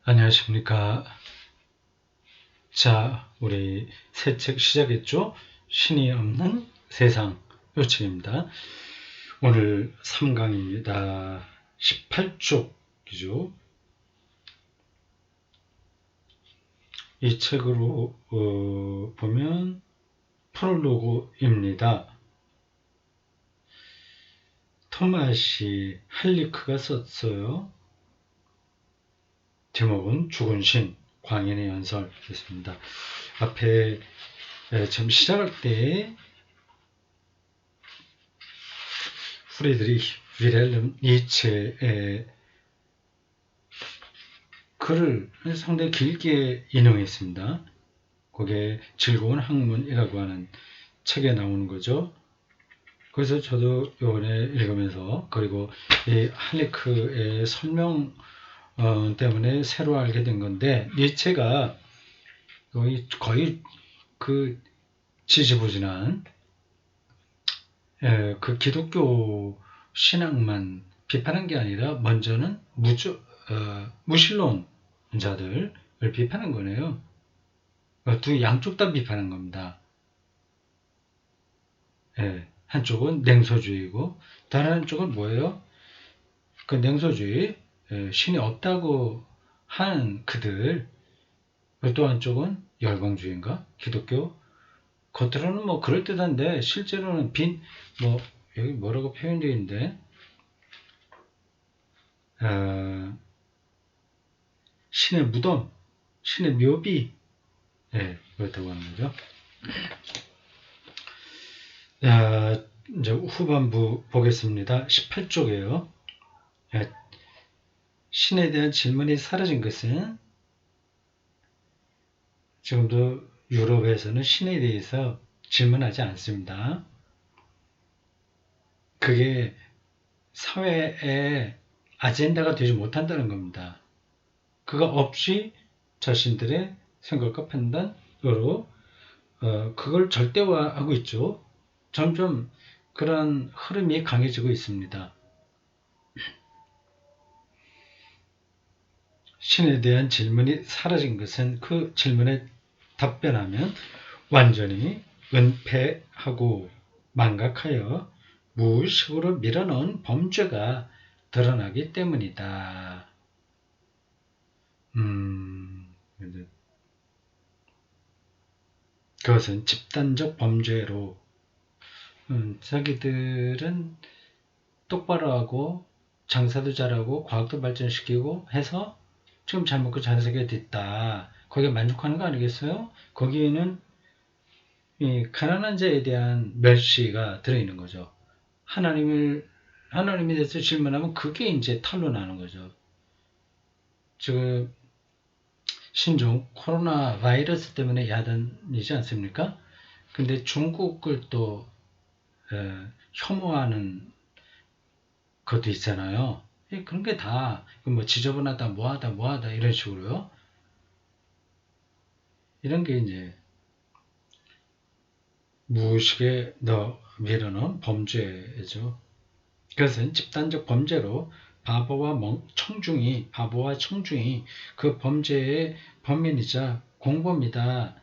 안녕하십니까. 자, 우리 새 책 시작했죠? 신이 없는 세상. 요 책입니다. 오늘 3강입니다. 18쪽이죠. 이 책으로 보면 프롤로그입니다. 토마시 할리크가 썼어요. 제목은 죽은 신, 광인의 연설이었습니다. 앞에 처음 시작할 때 프리드리히 윌헬름 니체의 글을 상당히 길게 인용했습니다. 그게 즐거운 학문이라고 하는 책에 나오는 거죠. 그래서 저도 이번에 읽으면서 그리고 이 할리크의 설명 때문에 새로 알게 된 건데 니체가 거의 그 지지부진한 그 기독교 신앙만 비판한 게 아니라 먼저는 무신론자들을 비판한 거네요. 두 양쪽 다 비판한 겁니다. 한쪽은 냉소주의고 다른 한쪽은 뭐예요? 그 냉소주의, 신이 없다고 하는 그들, 또 한쪽은 열광주의인가? 기독교? 겉으로는 뭐 그럴듯한데 실제로는 여기 뭐라고 표현되어 있는데 신의 무덤, 신의 묘비, 그렇다고 하는 거죠. 이제 후반부 보겠습니다. 18쪽이에요. 신에 대한 질문이 사라진 것은 지금도 유럽에서는 신에 대해서 질문하지 않습니다. 그게 사회의 아젠다가 되지 못한다는 겁니다. 그거 없이 자신들의 생각과 판단으로 그걸 절대화하고 있죠. 점점 그런 흐름이 강해지고 있습니다. 신에 대한 질문이 사라진 것은 그 질문에 답변하면 완전히 은폐하고 망각하여 무의식으로 밀어넣은 범죄가 드러나기 때문이다. 그것은 집단적 범죄로 자기들은 똑바로 하고 장사도 잘하고 과학도 발전시키고 해서 지금 잘 먹고 잘 살게 됐다. 거기에 만족하는 거 아니겠어요? 거기에는 이 가난한 자에 대한 멸시가 들어있는 거죠. 하나님에 대해서 질문하면 그게 이제 탄로나는 거죠. 지금 신종 코로나 바이러스 때문에 야단이지 않습니까? 근데 중국을 또 혐오하는 것도 있잖아요. 그런 게 다 뭐 지저분하다 뭐하다 이런 식으로요. 이런 게 이제 무의식에 밀어넣은 범죄죠. 그것은 집단적 범죄로 바보와 청중이 그 범죄의 범인이자 공범이다.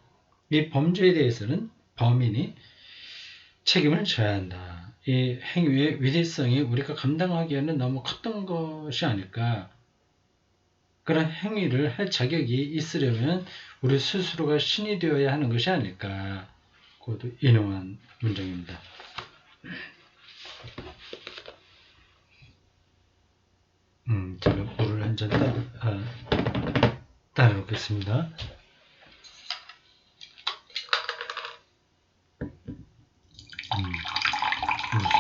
이 범죄에 대해서는 범인이 책임을 져야 한다. 이 행위의 위대성이 우리가 감당하기에는 너무 컸던 것이 아닐까. 그런 행위를 할 자격이 있으려면 우리 스스로가 신이 되어야 하는 것이 아닐까. 그것도 인용한 문장입니다. 제가 물을 한 잔 따라 놓겠습니다.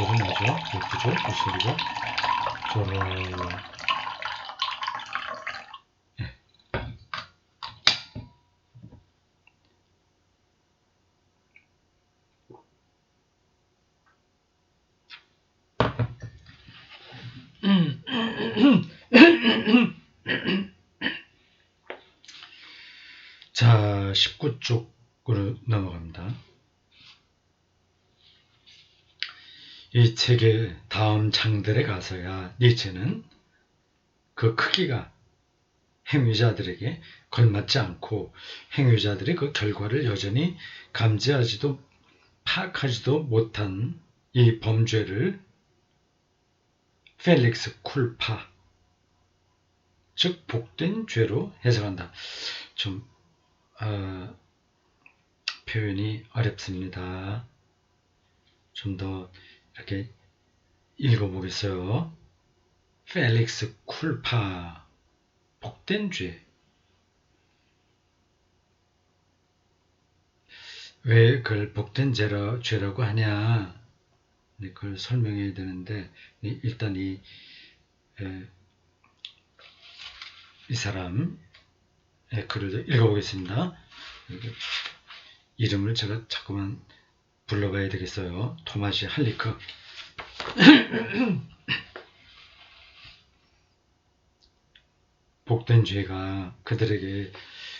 소리 나죠? 예쁘죠? 이 소리가. 저런. 자, 19쪽으로 넘어갑니다. 이 책의 다음 장들에 가서야 니체는 그 크기가 행위자들에게 걸맞지 않고 행위자들이 그 결과를 여전히 감지하지도 파악하지도 못한 이 범죄를 펠릭스 쿨파, 즉 복된 죄로 해석한다. 좀 표현이 어렵습니다. 좀 더 이렇게 읽어보겠어요. 펠릭스 쿨파, 복된 죄. 왜 그걸 복된 죄라고 하냐? 그걸 설명해야 되는데 일단 이 사람 글을 읽어보겠습니다. 이름을 제가 자꾸만 불러봐야 되겠어요. 토마시 할리크. 복된 죄가 그들에게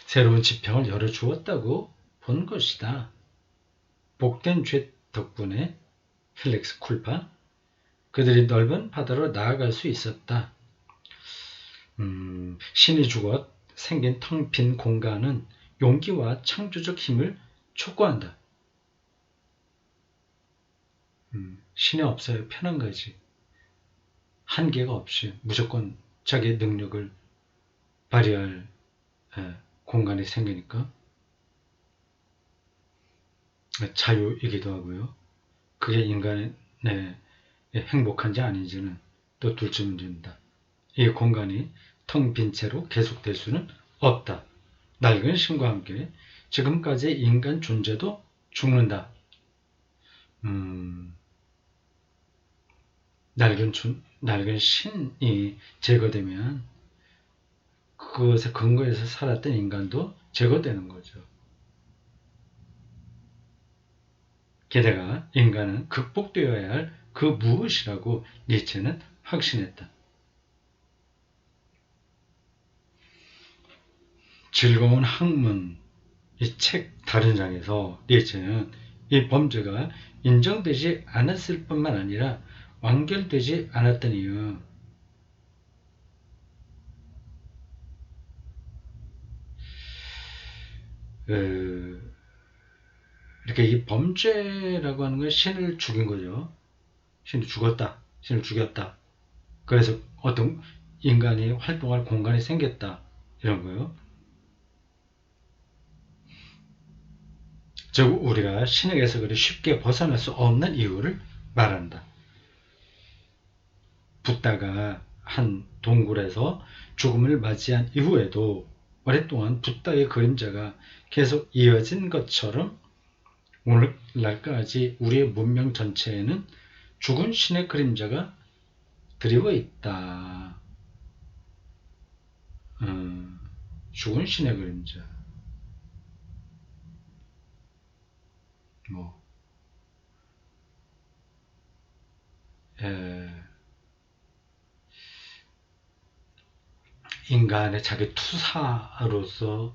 새로운 지평을 열어주었다고 본 것이다. 복된 죄 덕분에 펠릭스 쿨파, 그들이 넓은 바다로 나아갈 수 있었다. 신이 죽어 생긴 텅 빈 공간은 용기와 창조적 힘을 촉구한다. 신이 없어요. 편한 거지. 한계가 없이 무조건 자기의 능력을 발휘할 공간이 생기니까 자유이기도 하고요. 그게 인간의 행복한지 아닌지는 또 둘째 문제입니다. 이 공간이 텅 빈 채로 계속될 수는 없다. 낡은 신과 함께 지금까지의 인간 존재도 죽는다. 낡은 신이 제거되면 그것에 근거해서 살았던 인간도 제거되는 거죠. 게다가 인간은 극복되어야 할 그 무엇이라고 니체는 확신했다. 즐거운 학문, 이 책 다른 장에서 니체는 이 범죄가 인정되지 않았을 뿐만 아니라 완결되지 않았던 이유, 이렇게 이 범죄라고 하는 건 신을 죽인 거죠. 신이 죽었다. 신을 죽였다. 그래서 어떤 인간이 활동할 공간이 생겼다. 이런 거요. 즉 우리가 신에게서 그리 쉽게 벗어날 수 없는 이유를 말한다. 붓다가 한 동굴에서 죽음을 맞이한 이후에도 오랫동안 붓다의 그림자가 계속 이어진 것처럼 오늘날까지 우리의 문명 전체에는 죽은 신의 그림자가 드리고 있다. 죽은 신의 그림자. 인간의 자기 투사로서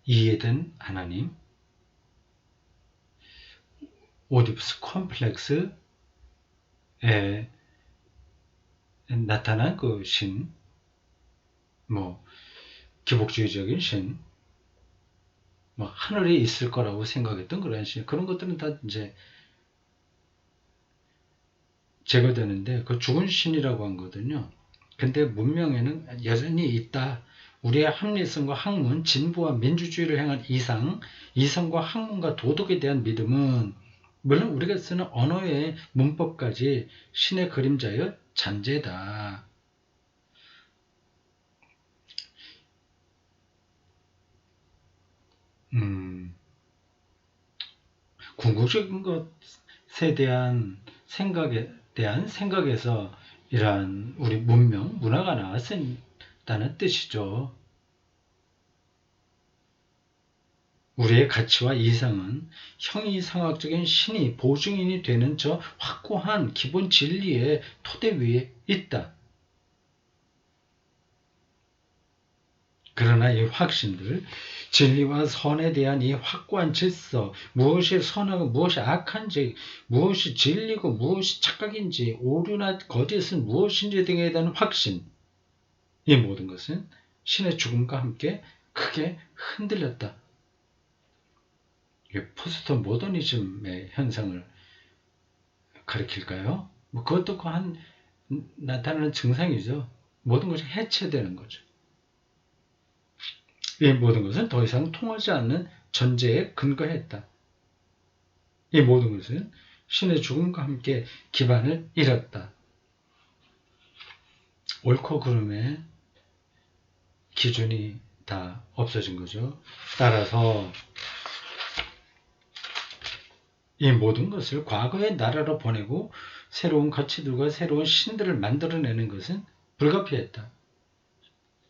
이해된 하나님, 오디푸스 컴플렉스에 나타난 그 신, 기복주의적인 신, 하늘에 있을 거라고 생각했던 그런 신, 그런 것들은 다 이제 제거되는데 그 죽은 신이라고 한 거거든요. 근데 문명에는 여전히 있다. 우리의 합리성과 학문, 진보와 민주주의를 향한 이성과 학문과 도덕에 대한 믿음은 물론 우리가 쓰는 언어의 문법까지 신의 그림자여 잔재다. 궁극적인 것에 대한 생각에서 이러한 우리 문화가 나왔다는 뜻이죠. 우리의 가치와 이상은 형이상학적인 신이 보증인이 되는 저 확고한 기본 진리의 토대 위에 있다. 그러나 이 확신들, 진리와 선에 대한 이 확고한 질서, 무엇이 선하고 무엇이 악한지, 무엇이 진리고 무엇이 착각인지, 오류나 거짓은 무엇인지 등에 대한 확신, 이 모든 것은 신의 죽음과 함께 크게 흔들렸다. 이게 포스트 모더니즘의 현상을 가리킬까요? 뭐 그것도 나타나는 증상이죠. 모든 것이 해체되는 거죠. 이 모든 것은 더 이상 통하지 않는 전제에 근거했다. 이 모든 것은 신의 죽음과 함께 기반을 잃었다. 옳고 그름의 기준이 다 없어진 거죠. 따라서 이 모든 것을 과거의 나라로 보내고 새로운 가치들과 새로운 신들을 만들어내는 것은 불가피했다.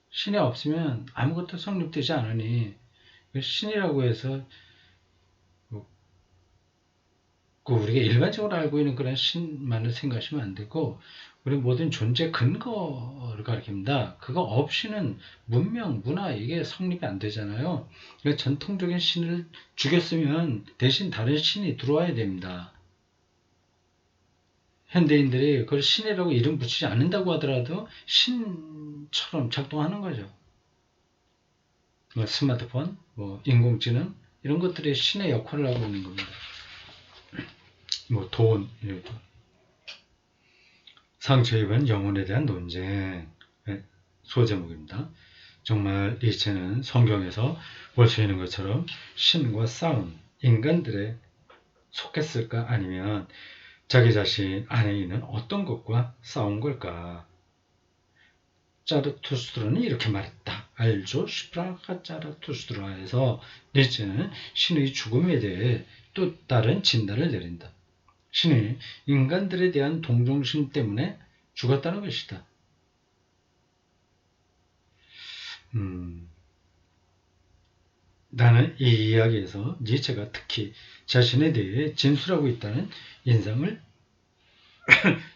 신이 없으면 아무것도 성립되지 않으니 신이라고 해서 우리가 일반적으로 알고 있는 그런 신만을 생각하시면 안 되고 우리 모든 존재 근거를 가리킵니다. 그거 없이는 문명, 문화 이게 성립이 안 되잖아요. 그러니까 전통적인 신을 죽였으면 대신 다른 신이 들어와야 됩니다. 현대인들이 그걸 신이라고 이름 붙이지 않는다고 하더라도 신처럼 작동하는 거죠. 뭐 스마트폰, 뭐 인공지능 이런 것들이 신의 역할을 하고 있는 겁니다. 뭐 돈, 상처 입은 영혼에 대한 논쟁 소제목입니다. 정말 니체는 성경에서 볼 수 있는 것처럼 신과 싸운 인간들에 속했을까 아니면 자기 자신 안에 있는 어떤 것과 싸운 걸까? 짜르투스트라는 이렇게 말했다. 알죠? 슈프라카 짜르투스트라에서 니체는 신의 죽음에 대해 또 다른 진단을 내린다. 신이 인간들에 대한 동정심 때문에 죽었다는 것이다. 나는 이 이야기에서 니체가 특히 자신에 대해 진술하고 있다는 인상을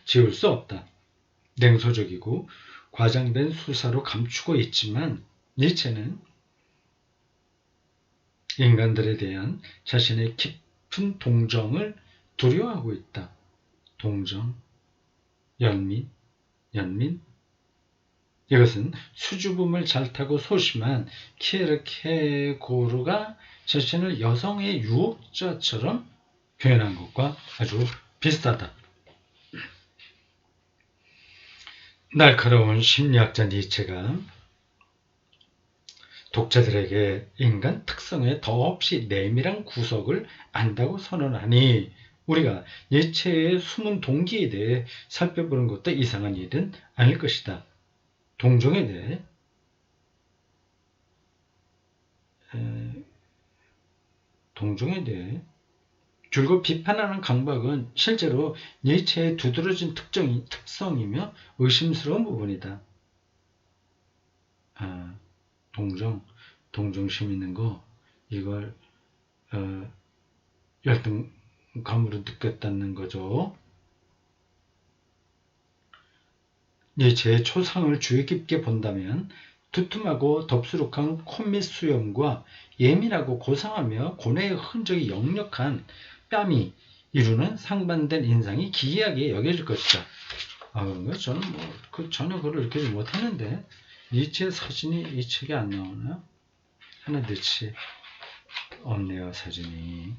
지울 수 없다. 냉소적이고 과장된 수사로 감추고 있지만 니체는 인간들에 대한 자신의 깊은 동정을 두려워하고 있다. 동정, 연민. 이것은 수줍음을 잘 타고 소심한 키에르케고르가 자신을 여성의 유혹자처럼 표현한 것과 아주 비슷하다. 날카로운 심리학자 니체가 독자들에게 인간 특성의 더없이 내밀한 구석을 안다고 선언하니 우리가 니체의 숨은 동기에 대해 살펴보는 것도 이상한 일은 아닐 것이다. 동정에 대해 줄곧 비판하는 강박은 실제로 니체의 두드러진 특성이며 의심스러운 부분이다. 동정심 있는 거 이걸 열등감으로 느꼈다는 거죠. 니체의 초상을 주의 깊게 본다면 두툼하고 덥수룩한 콧밑 수염과 예민하고 고상하며 고뇌의 흔적이 역력한 뺨이 이루는 상반된 인상이 기이하게 여겨질 것이다. 그런가? 저는 전혀 그걸 느끼지 못했는데 니체의 사진이 이 책에 안 나오나요? 하나 넣지 없네요, 사진이.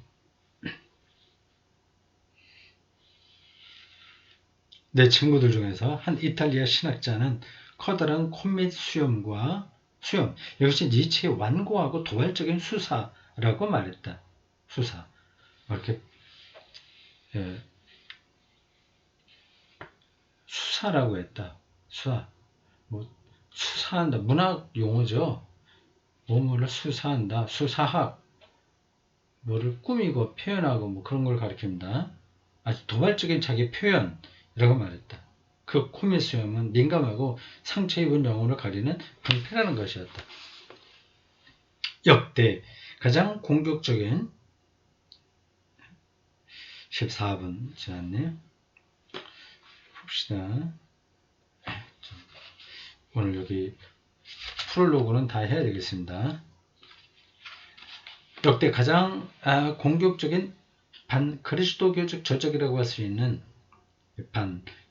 내 친구들 중에서 한 이탈리아 신학자는 커다란 콧밑 수염, 이것이 니체의 완고하고 도발적인 수사라고 말했다. 수사. 이렇게 수사라고 했다. 수사한다. 문학 용어죠. 뭐를 수사한다. 수사학. 뭐를 꾸미고 표현하고 그런 걸 가리킵니다. 아주 도발적인 자기 표현이라고 말했다. 그 콧밑 수염은 민감하고 상처 입은 영혼을 가리는 방패라는 것이었다. 역대 가장 공격적인 14분 지났네요. 봅시다. 오늘 여기 프롤로그는 다 해야 되겠습니다. 역대 가장 공격적인 그리스도교적 저적이라고 할 수 있는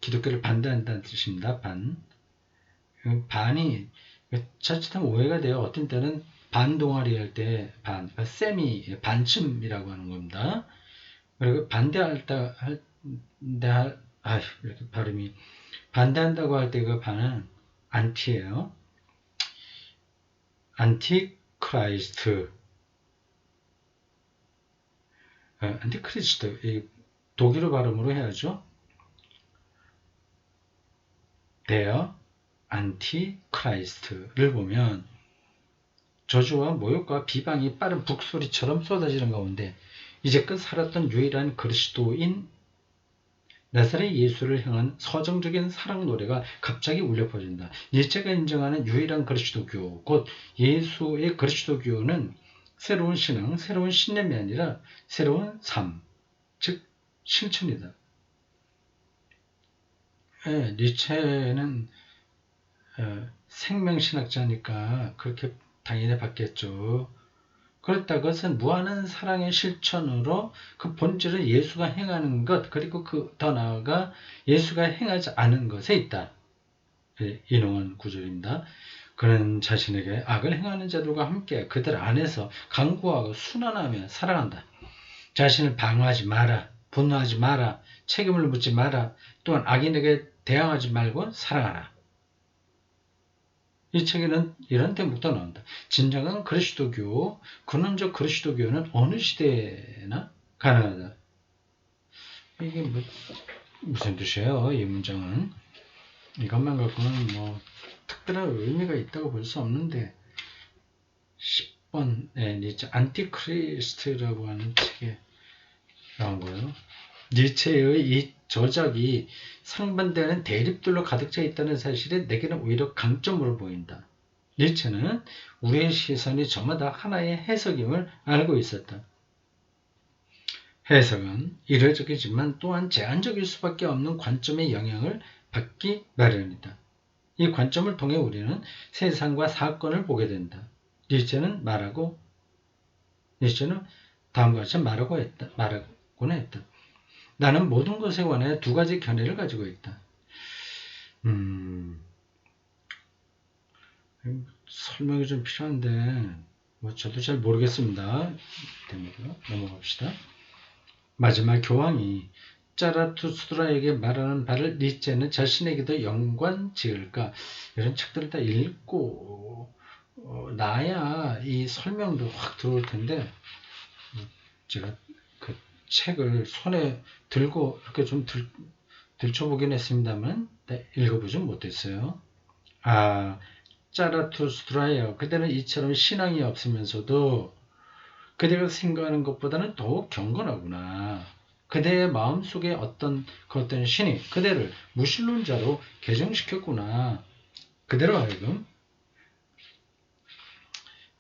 기독교를 반대한다는 뜻입니다. 반이 자칫하면 오해가 돼요. 어떤 때는 반동아리 할 때 반, 세미, 반쯤이라고 하는 겁니다. 그리고 반대할 때, 이렇게 발음이, 반대한다고 할 때 그 반은 안티예요. 안티크라이스트. 안티크리스트. 독일어 발음으로 해야죠. 데어 안티크라이스트를 보면 저주와 모욕과 비방이 빠른 북소리처럼 쏟아지는 가운데 이제껏 살았던 유일한 그리스도인 나사렛 예수를 향한 서정적인 사랑 노래가 갑자기 울려 퍼진다. 니체가 인정하는 유일한 그리스도교, 곧 예수의 그리스도교는 새로운 신앙, 새로운 신념이 아니라 새로운 삶, 즉 실천이다. 니체는 생명신학자니까 그렇게 당연히 받겠죠. 그렇다. 그것은 무한한 사랑의 실천으로 그 본질은 예수가 행하는 것, 그리고 더 나아가 예수가 행하지 않은 것에 있다. 인용한 구절입니다. 그는 자신에게 악을 행하는 자들과 함께 그들 안에서 강구하고 순환하며 살아간다. 자신을 방어하지 마라, 분노하지 마라, 책임을 묻지 마라, 또한 악인에게 대항하지 말고 사랑하라. 이 책에는 이런 대목도 나온다. 진정한 그리스도교, 근원적 그리스도교는 어느 시대나 가능하다. 이게 무슨 뜻이에요? 이 문장은. 이것만 갖고는 특별한 의미가 있다고 볼 수 없는데 10번 니체 안티크리스트라고 하는 책에 나온 거예요. 니체의 이 저작이 상반되는 대립들로 가득 차 있다는 사실이 내게는 오히려 강점으로 보인다. 니체는 우리의 시선이 저마다 하나의 해석임을 알고 있었다. 해석은 이례적이지만 또한 제한적일 수밖에 없는 관점의 영향을 받기 마련이다. 이 관점을 통해 우리는 세상과 사건을 보게 된다. 니체는 다음과 같이 말하곤 했다. 나는 모든 것에 관해 두 가지 견해를 가지고 있다. 설명이 좀 필요한데 저도 잘 모르겠습니다. 넘어갑시다. 마지막 교황이 짜라투스트라에게 말하는 바를 니체는 자신에게도 연관 지을까? 이런 책들을 다 읽고 나야 이 설명도 확 들어올 텐데 제가 그 책을 손에 들고 이렇게 좀 들춰보긴 했습니다만 읽어보지 못했어요. 짜라투스트라예요. 그대는 이처럼 신앙이 없으면서도 그대가 생각하는 것보다는 더욱 경건하구나. 그대의 마음속에 어떤 신이 그대를 무신론자로 개정시켰구나. 그대로 하여금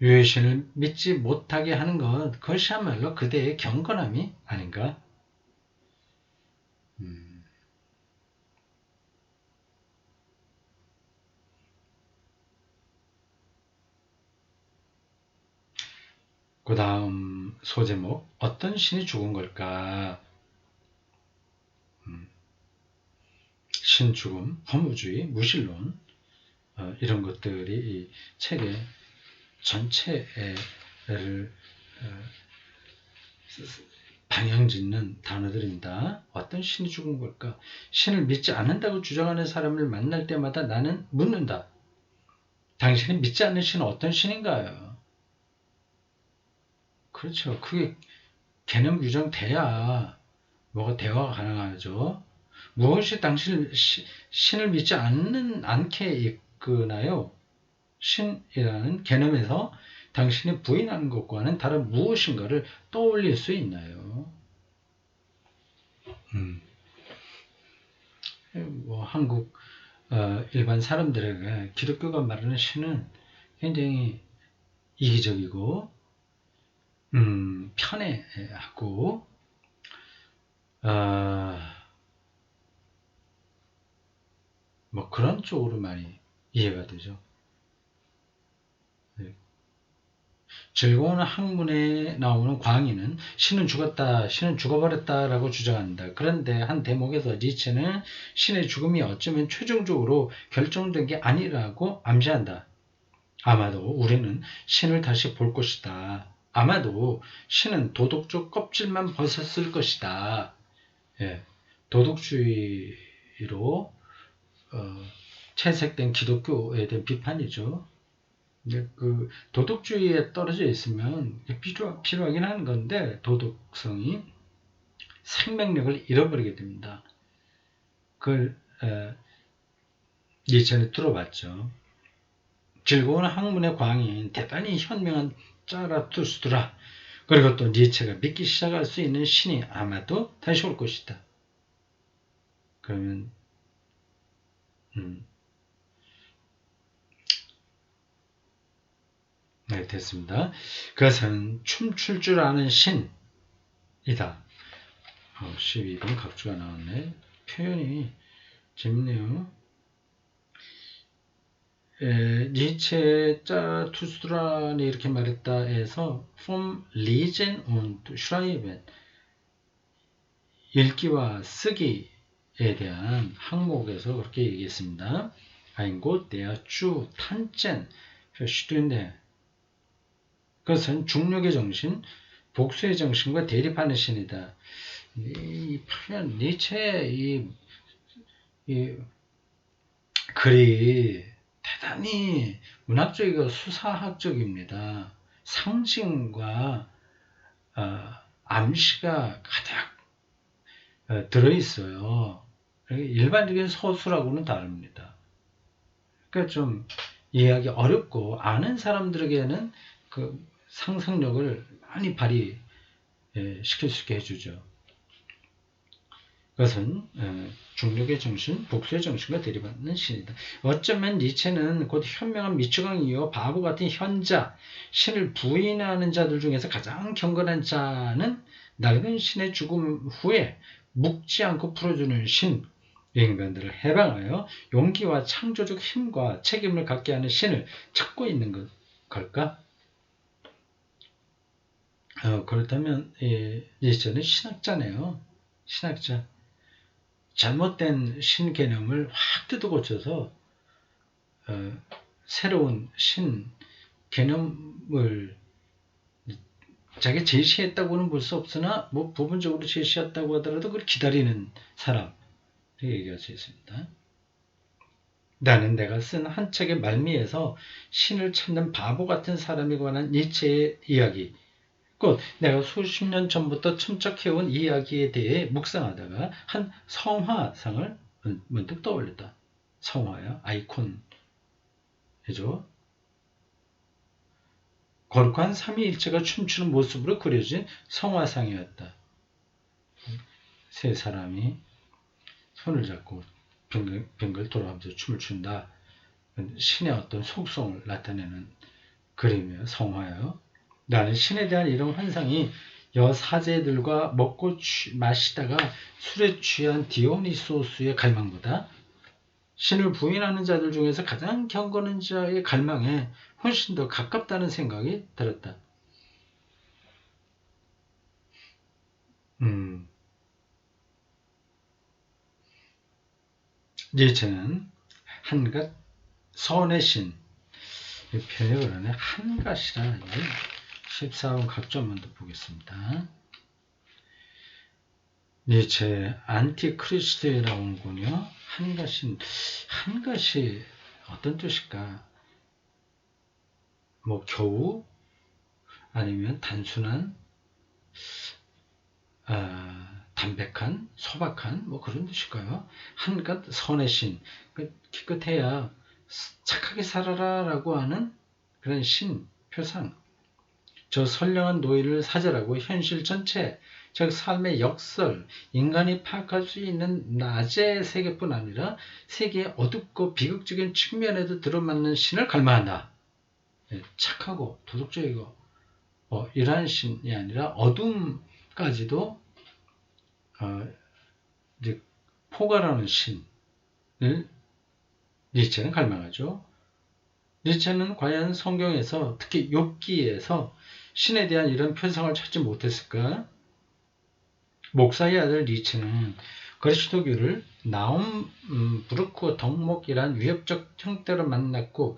유해신을 믿지 못하게 하는 것, 그것이야말로 그대의 경건함이 아닌가? 그 다음 소제목, 어떤 신이 죽은 걸까? 신죽음, 허무주의, 무신론, 이런 것들이 이 책의 전체를 방향짓는 단어들입니다. 어떤 신이 죽은 걸까? 신을 믿지 않는다고 주장하는 사람을 만날 때마다 나는 묻는다. 당신이 믿지 않는 신은 어떤 신인가요? 그렇죠. 그게 개념 규정돼야 뭐가 대화가 가능하죠. 무엇이 당신을 신을 믿지 않게 이끄나요? 신이라는 개념에서 당신이 부인하는 것과는 다른 무엇인가를 떠올릴 수 있나요? 한국 일반 사람들에게 기독교가 말하는 신은 굉장히 이기적이고 편애하고 그런 쪽으로 많이 이해가 되죠. 즐거운 학문에 나오는 광희는 신은 죽었다, 신은 죽어버렸다라고 주장한다. 그런데 한 대목에서 니체는 신의 죽음이 어쩌면 최종적으로 결정된 게 아니라고 암시한다. 아마도 우리는 신을 다시 볼 것이다. 아마도 신은 도덕적 껍질만 벗었을 것이다. 예, 도덕주의로 채색된 기독교에 대한 비판이죠. 근데 그 도덕주의에 떨어져 있으면 필요하긴 하는 건데 도덕성이 생명력을 잃어버리게 됩니다. 그걸 예전에 들어봤죠. 즐거운 학문의 광인 대단히 현명한 짜라투스트라 그리고 또 니체가 믿기 시작할 수 있는 신이 아마도 다시 올 것이다. 그러면 네, 됐습니다. 그것은 춤출 줄 아는 신이다. 12번 각주가 나왔네. 표현이 재밌네요. 니체 짜투스트란이 이렇게 말했다 해서 from lesen und schreiben 읽기와 쓰기에 대한 항목에서 그렇게 얘기했습니다. Ein Gott, der zu tanzen verstünde. 그것은 중력의 정신, 복수의 정신과 대립하는 신이다. 이 표현 니체의 이 글이 대단히 문학적이고 수사학적입니다. 상징과 암시가 가득 들어있어요. 일반적인 서술하고는 다릅니다. 그러니까 좀 이해하기 어렵고 아는 사람들에게는 그 상상력을 많이 발휘시킬 수 있게 해주죠. 그것은 중력의 정신, 복수의 정신과 대립하는 신이다. 어쩌면 니체는 곧 현명한 미추강이요 바보 같은 현자, 신을 부인하는 자들 중에서 가장 경건한 자는 낡은 신의 죽음 후에 묵지 않고 풀어주는 신, 인간들을 해방하여 용기와 창조적 힘과 책임을 갖게 하는 신을 찾고 있는 걸까? 그렇다면 니체는 신학자네요. 신학자. 잘못된 신 개념을 확 뜯어고쳐서 새로운 신 개념을 자기 제시했다고는 볼 수 없으나 뭐 부분적으로 제시했다고 하더라도 그걸 기다리는 사람 이렇게 얘기할 수 있습니다. 나는 내가 쓴 한 책의 말미에서 신을 찾는 바보 같은 사람에 관한 니체의 이야기 곧 내가 수십 년 전부터 침착해온 이야기에 대해 묵상하다가 한 성화상을 문득 떠올렸다. 성화야 아이콘이죠. 거룩한 삼위일체가 춤추는 모습으로 그려진 성화상이었다. 세 사람이 손을 잡고 뱅글 돌아가면서 춤을 춘다. 신의 어떤 속성을 나타내는 그림이에요. 성화예요. 나는 신에 대한 이런 환상이 여사제들과 먹고 마시다가 술에 취한 디오니소스의 갈망보다 신을 부인하는 자들 중에서 가장 경건한 자의 갈망에 훨씬 더 가깝다는 생각이 들었다. 니체는 한갓 선의 신, 이 표현을 그러네. 한갓이라는 14번 각점만 더 보겠습니다. 니체 안티크리스트에 나오는군요. 한갓이 어떤 뜻일까? 뭐 겨우 아니면 단순한 담백한 소박한 뭐 그런 뜻일까요? 한갓 선의 신 기껏해야 착하게 살아라 라고 하는 그런 신 표상 저 선량한 노예를 사절하고 현실 전체 즉 삶의 역설, 인간이 파악할 수 있는 낮의 세계뿐 아니라 세계의 어둡고 비극적인 측면에도 들어맞는 신을 갈망한다. 착하고 도덕적이고 이러한 신이 아니라 어둠까지도 이제 포괄하는 신을 니체는 갈망하죠. 니체는 과연 성경에서 특히 욥기에서 신에 대한 이런 표상을 찾지 못했을까? 목사의 아들 니체는 그리스도교를 나움부르크 덕목이란 위협적 형태로 만났고,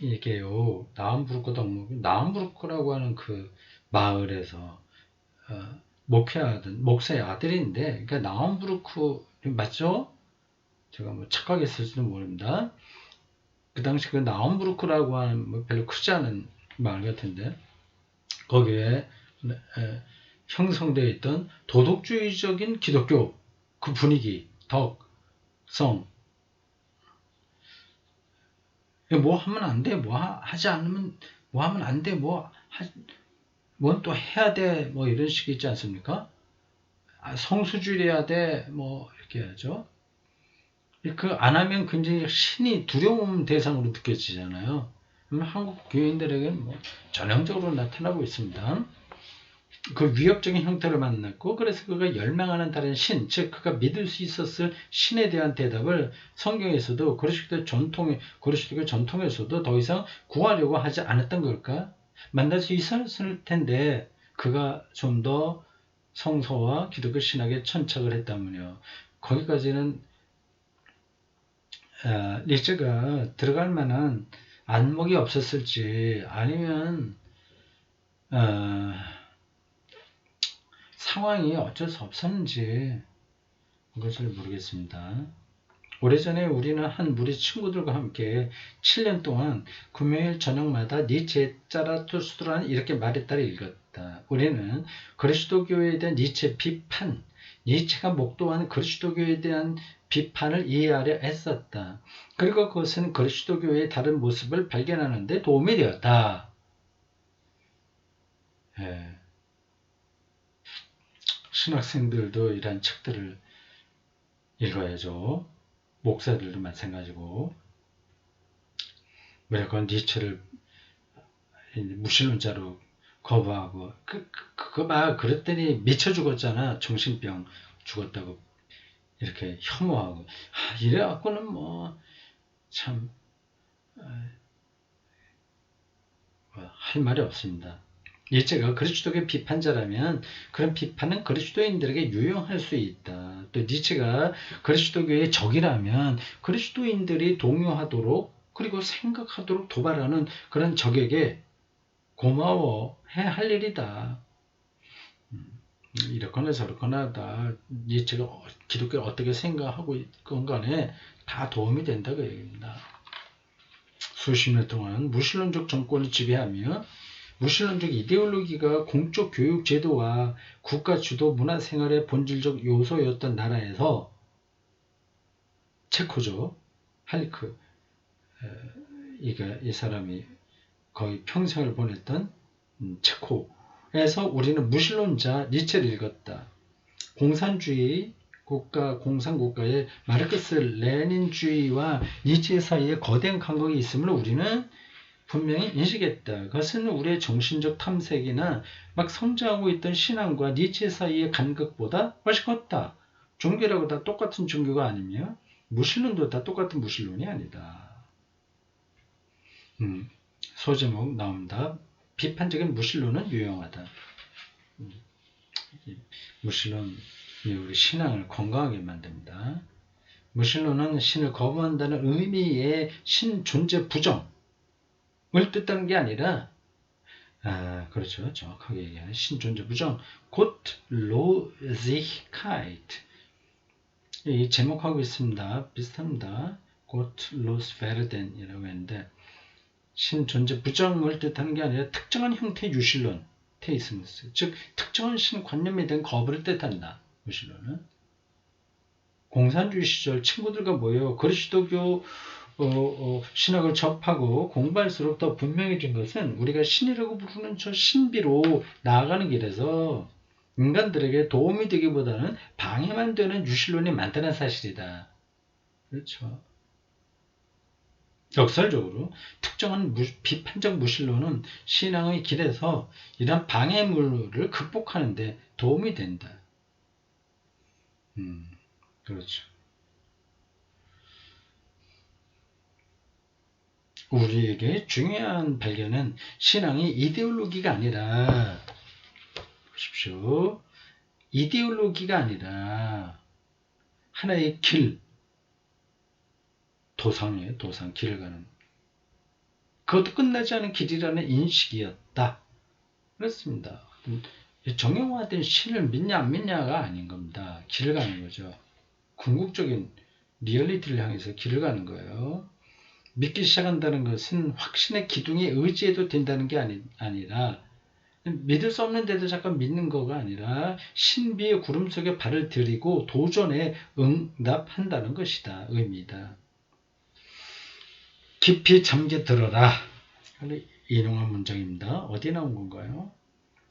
이게요, 나움부르크 덕목, 나움부르크라고 하는 그 마을에서 목회하던 목사의 아들인데, 그러니까 나움부르크 맞죠? 제가 뭐 착각했을지도 모릅니다. 그 당시 그 나움부르크라고 하는 뭐 별로 크지 않은 마을 같은데, 거기에 형성되어 있던 도덕주의적인 기독교 그 분위기, 덕성, 뭐 하면 안 돼, 뭐 하지 않으면 뭐 하면 안 돼, 뭐 또 해야 돼, 뭐 이런 식이 있지 않습니까? 성수주의해야 돼, 뭐 이렇게 하죠. 그 안 하면 굉장히 신이 두려움 대상으로 느껴지잖아요. 한국 교인들에게는 뭐 전형적으로 나타나고 있습니다. 그 위협적인 형태를 만났고, 그래서 그가 열망하는 다른 신, 즉 그가 믿을 수 있었을 신에 대한 대답을 성경에서도 그리스도교 전통에서도 더 이상 구하려고 하지 않았던 걸까? 만날 수 있었을 텐데 그가 좀 더 성서와 기독교 신학에 천착을 했다면요, 거기까지는 리츠가 들어갈 만한 안목이 없었을지, 아니면 상황이 어쩔 수 없었는지, 그걸 잘 모르겠습니다. 오래전에 우리는 한 무리 친구들과 함께 7년 동안 금요일 저녁마다 니체 짜라투스트라는 이렇게 말했다를 읽었다. 우리는 그리스도교에 대한 니체 비판, 니체가 목도한 그리스도교에 대한 비판을 이해하려 했었다. 그리고 그것은 그리스도교의 다른 모습을 발견하는 데 도움이 되었다. 예. 신학생들도 이런 책들을 읽어야죠. 목사들도 마찬가지고. 무조건 니체를 무신론자로 거부하고, 그거 막 그랬더니 미쳐 죽었잖아. 정신병 죽었다고 이렇게 혐오하고. 이래갖고는 뭐 참 할 말이 없습니다. 니체가 그리스도교 비판자라면 그런 비판은 그리스도인들에게 유용할 수 있다. 또 니체가 그리스도교의 적이라면 그리스도인들이 동요하도록 그리고 생각하도록 도발하는 그런 적에게 고마워해야 할 일이다. 이렇거나 저렇거나 다 니체가 기독교를 어떻게 생각하고 있건 간에 다 도움이 된다고 얘기합니다. 수십 년 동안 무신론적 정권을 지배하며 무신론적 이데올로기가 공적 교육 제도와 국가 주도 문화 생활의 본질적 요소였던 나라에서, 체코죠. 할크, 이 사람이 거의 평생을 보냈던 체코에서 우리는 무신론자 니체를 읽었다. 공산주의 국가, 공산국가의 마르크스 레닌주의와 니체 사이에 거대한 간극이 있음을 우리는 분명히 인식했다. 그것은 우리의 정신적 탐색이나 막 성장하고 있던 신앙과 니체 사이의 간극보다 훨씬 컸다. 종교라고 다 똑같은 종교가 아니며 무신론도 다 똑같은 무신론이 아니다. 소제목 나옵니다. 비판적인 무신론은 유용하다. 무신론이 우리 신앙을 건강하게 만듭니다. 무신론은 신을 거부한다는 의미의 신 존재 부정을 뜻하는 게 아니라, 그렇죠. 정확하게 얘기하는 신 존재 부정, Gottlosigkeit. 이 제목하고 있습니다. 비슷합니다. Gottloswerden이라고 했는데, 신 존재 부정을 뜻하는 게 아니라 특정한 형태의 유실론, 테이스무스, 즉 특정한 신 관념에 대한 거부를 뜻한다. 무신론은 공산주의 시절 친구들과 모여 그리스도교 신학을 접하고 공부할수록 더 분명해진 것은 우리가 신이라고 부르는 저 신비로 나아가는 길에서 인간들에게 도움이 되기보다는 방해만 되는 유실론이 많다는 사실이다. 그렇죠. 역설적으로 특정한 비판적 무신론은 신앙의 길에서 이런 방해물을 극복하는 데 도움이 된다. 그렇죠. 우리에게 중요한 발견은 신앙이 이데올로기가 아니라, 보십시오. 이데올로기가 아니라 하나의 길, 도상이에요. 도상, 길을 가는. 그것도 끝나지 않은 길이라는 인식이었다. 그렇습니다. 정형화된 신을 믿냐 안 믿냐가 아닌 겁니다. 길을 가는 거죠. 궁극적인 리얼리티를 향해서 길을 가는 거예요. 믿기 시작한다는 것은 확신의 기둥에 의지해도 된다는 게 아니라 믿을 수 없는데도 잠깐 믿는 거가 아니라 신비의 구름 속에 발을 들이고 도전에 응답한다는 것이다. 의미다. 깊이 잠겨들어라. 인용한 문장입니다. 어디에 나온 건가요?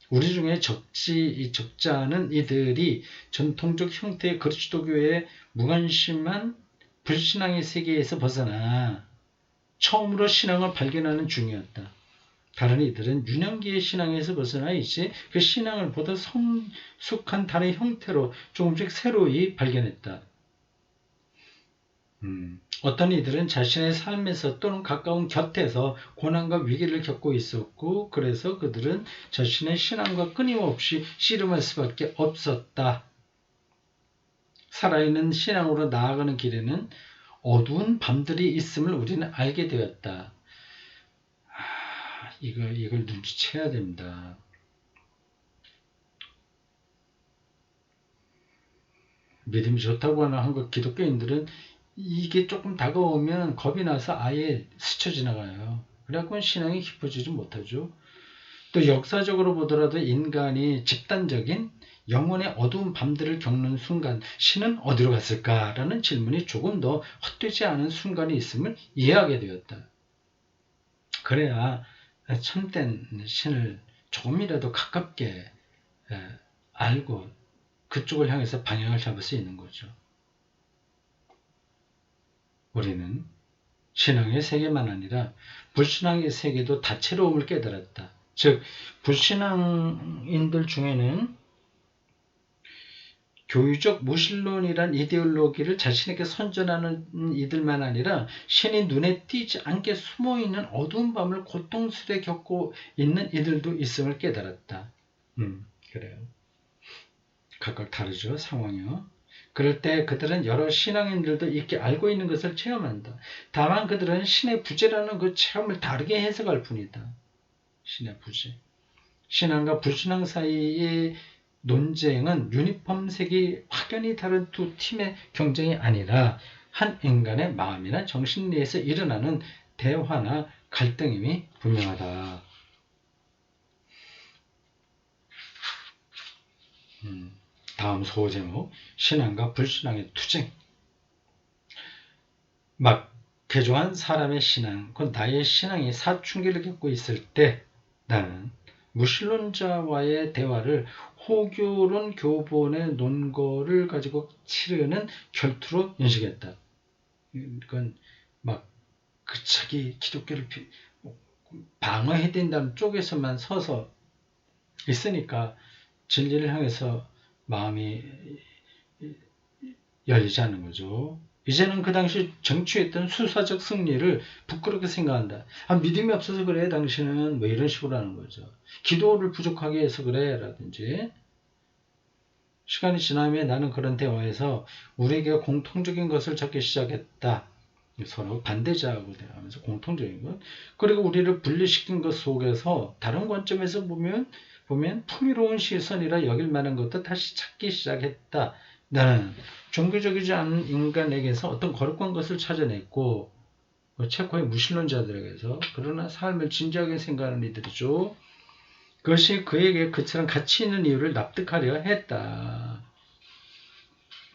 우리 중에 적지 않은 이들이 전통적 형태의 그리스도교의 무관심한 불신앙의 세계에서 벗어나 처음으로 신앙을 발견하는 중이었다. 다른 이들은 유년기의 신앙에서 벗어나 이제 그 신앙을 보다 성숙한 다른 형태로 조금씩 새로이 발견했다. 어떤 이들은 자신의 삶에서 또는 가까운 곁에서 고난과 위기를 겪고 있었고, 그래서 그들은 자신의 신앙과 끊임없이 씨름할 수밖에 없었다. 살아있는 신앙으로 나아가는 길에는 어두운 밤들이 있음을 우리는 알게 되었다. 이걸 눈치채야 됩니다. 믿음이 좋다고 하는 한국 기독교인들은 이게 조금 다가오면 겁이 나서 아예 스쳐 지나가요. 그래갖고 신앙이 깊어지지 못하죠. 또 역사적으로 보더라도 인간이 집단적인 영혼의 어두운 밤들을 겪는 순간 신은 어디로 갔을까라는 질문이 조금 더 헛되지 않은 순간이 있음을 이해하게 되었다. 그래야 참된 신을 조금이라도 가깝게 알고 그쪽을 향해서 방향을 잡을 수 있는 거죠. 우리는 신앙의 세계만 아니라 불신앙의 세계도 다채로움을 깨달았다. 즉 불신앙인들 중에는 교유적 무신론이란 이데올로기를 자신에게 선전하는 이들만 아니라 신이 눈에 띄지 않게 숨어있는 어두운 밤을 고통스레 겪고 있는 이들도 있음을 깨달았다. 그래요. 각각 다르죠. 상황이요. 그럴 때 그들은 여러 신앙인들도 있게 알고 있는 것을 체험한다. 다만 그들은 신의 부재라는 그 체험을 다르게 해석할 뿐이다. 신의 부재. 신앙과 불신앙 사이의 논쟁은 유니폼색이 확연히 다른 두 팀의 경쟁이 아니라 한 인간의 마음이나 정신 내에서 일어나는 대화나 갈등임이 분명하다. 다음 소제목, 신앙과 불신앙의 투쟁. 막 개종한 사람의 신앙, 곧 나의 신앙이 사춘기를 겪고 있을 때 나는 무신론자와의 대화를 호교론 교본의 논거를 가지고 치르는 결투로 인식했다. 이건 막 자기 기독교를 방어해야 된다는 쪽에서만 서서 있으니까 진리를 향해서 마음이 열리지 않는 거죠. 이제는 그 당시 쟁취했던 수사적 승리를 부끄럽게 생각한다. 믿음이 없어서 그래 당신은 뭐 이런 식으로 하는 거죠. 기도를 부족하게 해서 그래 라든지. 시간이 지나면 나는 그런 대화에서 우리에게 공통적인 것을 찾기 시작했다. 서로 반대자하고 대화하면서 공통적인 것. 그리고 우리를 분리시킨 것 속에서 다른 관점에서 보면 풍요로운 시선이라 여길 만한 것도 다시 찾기 시작했다. 나는 종교적이지 않은 인간에게서 어떤 거룩한 것을 찾아냈고 체코의 무신론자들에게서 그러나 삶을 진지하게 생각하는 이들이죠. 그것이 그에게 그처럼 가치 있는 이유를 납득하려 했다.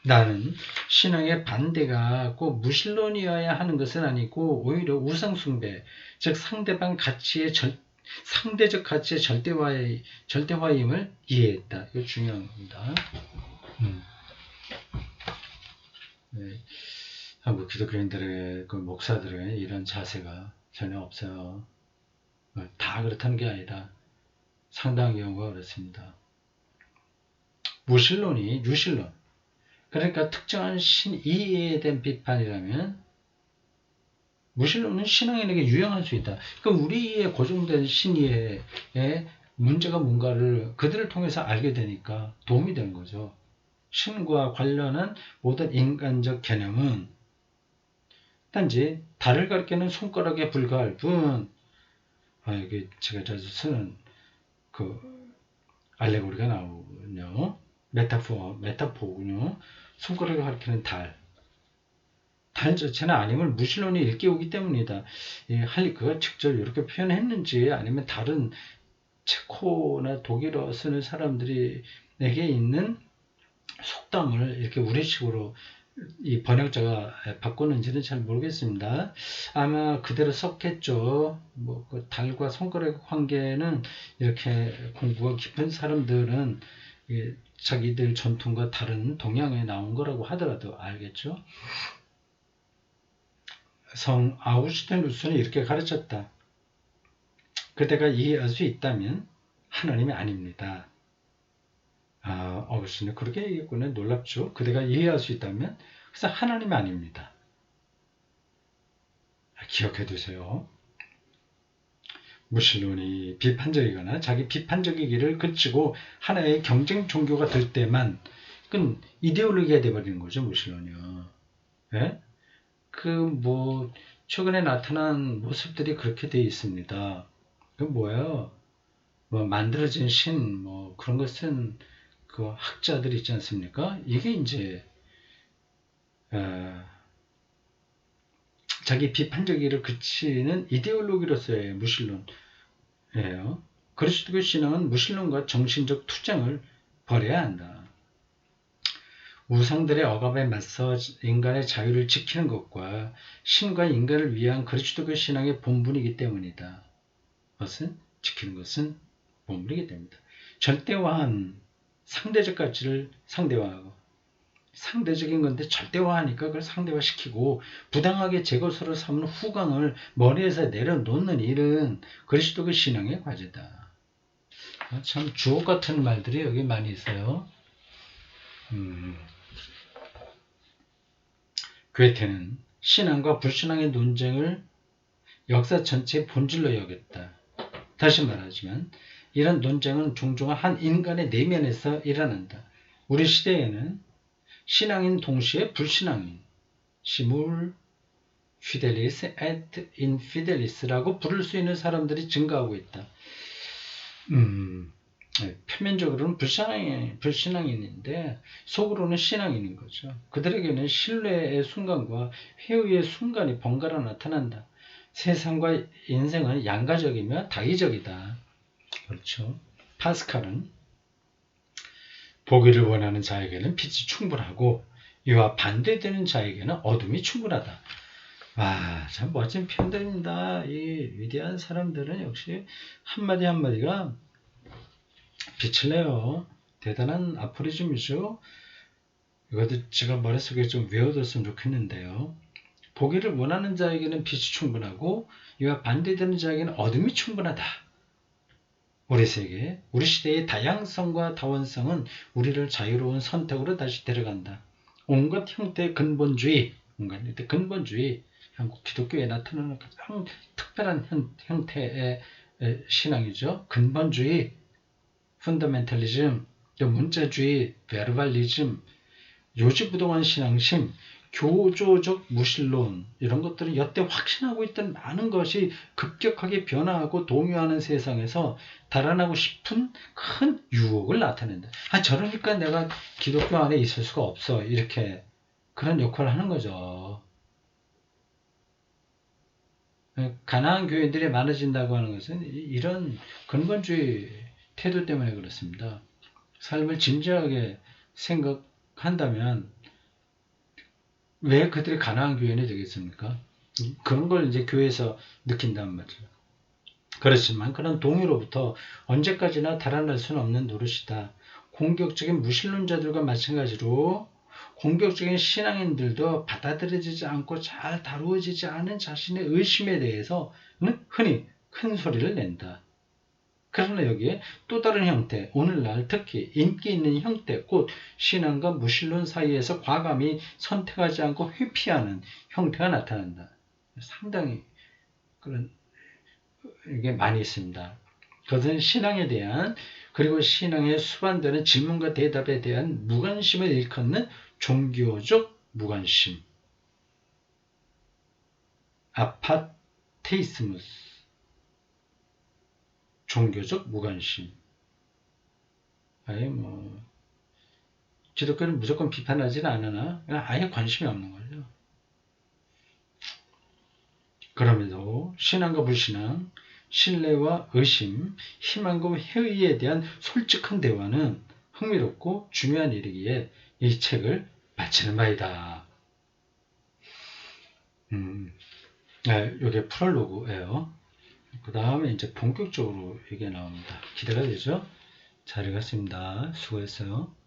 나는 신앙의 반대가 꼭 무신론이어야 하는 것은 아니고 오히려 우상숭배, 즉 상대방 가치의 상대적 가치의 절대화임을 이해했다. 이거 중요한 겁니다. 네. 한국 기독교인들의 그 목사들의 이런 자세가 전혀 없어요. 다 그렇다는 게 아니라 상당한 경우가 그렇습니다. 무신론이 유신론, 그러니까 특정한 신 이해에 대한 비판이라면 무신론은 신앙인에게 유용할 수 있다. 그럼 우리의 고정된 신의에 문제가 뭔가를 그들을 통해서 알게 되니까 도움이 되는 거죠. 신과 관련한 모든 인간적 개념은 단지 달을 가리키는 손가락에 불과할 뿐, 이게 제가 자주 쓰는 그 알레고리가 나오군요. 메타포군요. 손가락을 가리키는 달. 달 자체는 아님을 무신론이 일깨우기 때문이다. 할리크가 직접 이렇게 표현했는지 아니면 다른 체코나 독일어 쓰는 사람들에게 있는 속담을 이렇게 우리식으로 이 번역자가 바꿨는지는 잘 모르겠습니다. 아마 그대로 썼겠죠. 그 달과 손가락 관계는 이렇게 공부가 깊은 사람들은 자기들 전통과 다른 동양에 나온 거라고 하더라도 알겠죠. 성 아우구스티누스는 이렇게 가르쳤다. 그대가 이해할 수 있다면 하나님이 아닙니다. 어거스틴은 그렇게 얘기했구나. 놀랍죠. 그대가 이해할 수 있다면 그래서 하나님이 아닙니다. 기억해 두세요. 무신론이 비판적이거나 자기 비판적이기를 그치고 하나의 경쟁 종교가 될 때만 그건 이데올로기가 돼버리는 거죠. 무신론이요. 예? 최근에 나타난 모습들이 그렇게 되어 있습니다. 그 뭐예요? 만들어진 신, 그런 것은 그 학자들 있지 않습니까? 이게 이제, 자기 비판적이를 그치는 이데올로기로서의 무신론이에요. 그리스도교 신앙은 무신론과 정신적 투쟁을 벌여야 한다. 우상들의 억압에 맞서 인간의 자유를 지키는 것과 신과 인간을 위한 그리스도교 신앙의 본분이기 때문이다. 그것은 지키는 것은 본분이기 때문이다. 절대화한 상대적 가치를 상대화하고 상대적인 건데 절대화하니까 그걸 상대화시키고 부당하게 제 것으로 삼는 후광을 머리에서 내려놓는 일은 그리스도교 신앙의 과제다. 참 주옥 같은 말들이 여기 많이 있어요. 괴테는 신앙과 불신앙의 논쟁을 역사 전체의 본질로 여겼다. 다시 말하지만 이런 논쟁은 종종 한 인간의 내면에서 일어난다. 우리 시대에는 신앙인 동시에 불신앙인, 시물 피델리스 et infidelis라고 부를 수 있는 사람들이 증가하고 있다. 표면적으로는 불신앙인인데 속으로는 신앙인인 거죠. 그들에게는 신뢰의 순간과 회의의 순간이 번갈아 나타난다. 세상과 인생은 양가적이며 다의적이다. 그렇죠. 파스칼은 보기를 원하는 자에게는 빛이 충분하고 이와 반대되는 자에게는 어둠이 충분하다. 와, 참 멋진 표현들입니다. 이 위대한 사람들은 역시 한마디 한마디가 빛을 내요. 대단한 아포리즘이죠. 이것도 제가 머릿속에 좀 외워뒀으면 좋겠는데요. 보기를 원하는 자에게는 빛이 충분하고 이와 반대되는 자에게는 어둠이 충분하다. 우리 세계, 우리 시대의 다양성과 다원성은 우리를 자유로운 선택으로 다시 데려간다. 온갖 형태의 근본주의, 한국 기독교에 나타나는 가장 특별한 형태의 신앙이죠. 근본주의, 펀더멘탈리즘, 문자주의, 베르발리즘, 요지부동한 신앙심, 교조적 무신론 이런 것들은 여태 확신하고 있던 많은 것이 급격하게 변화하고 동요하는 세상에서 달아나고 싶은 큰 유혹을 나타낸다. 저러니까 내가 기독교 안에 있을 수가 없어. 이렇게 그런 역할을 하는 거죠. 가난한 교회들이 많아진다고 하는 것은 이런 근본주의 태도 때문에 그렇습니다. 삶을 진지하게 생각한다면 왜 그들이 가난한 교인이 되겠습니까? 그런 걸 이제 교회에서 느낀단 말이죠. 그렇지만 그런 동요로부터 언제까지나 달아날 수는 없는 노릇이다. 공격적인 무신론자들과 마찬가지로 공격적인 신앙인들도 받아들여지지 않고 잘 다루어지지 않은 자신의 의심에 대해서는 흔히 큰 소리를 낸다. 그러나 여기에 또 다른 형태, 오늘날 특히 인기 있는 형태, 곧 신앙과 무신론 사이에서 과감히 선택하지 않고 회피하는 형태가 나타난다. 상당히 그런 게 많이 있습니다. 그것은 신앙에 대한 그리고 신앙에 수반되는 질문과 대답에 대한 무관심을 일컫는 종교적 무관심, 아파테이스무스, 종교적 무관심. 아예 기독교는 무조건 비판하지는 않으나 아예 관심이 없는 거죠. 그럼에도 신앙과 불신앙, 신뢰와 의심, 희망과 회의에 대한 솔직한 대화는 흥미롭고 중요한 일이기에 이 책을 바치는 바이다. 이게 프롤로그예요. 그 다음에 이제 본격적으로 이게 나옵니다. 기대가 되죠? 잘 읽었습니다. 수고했어요.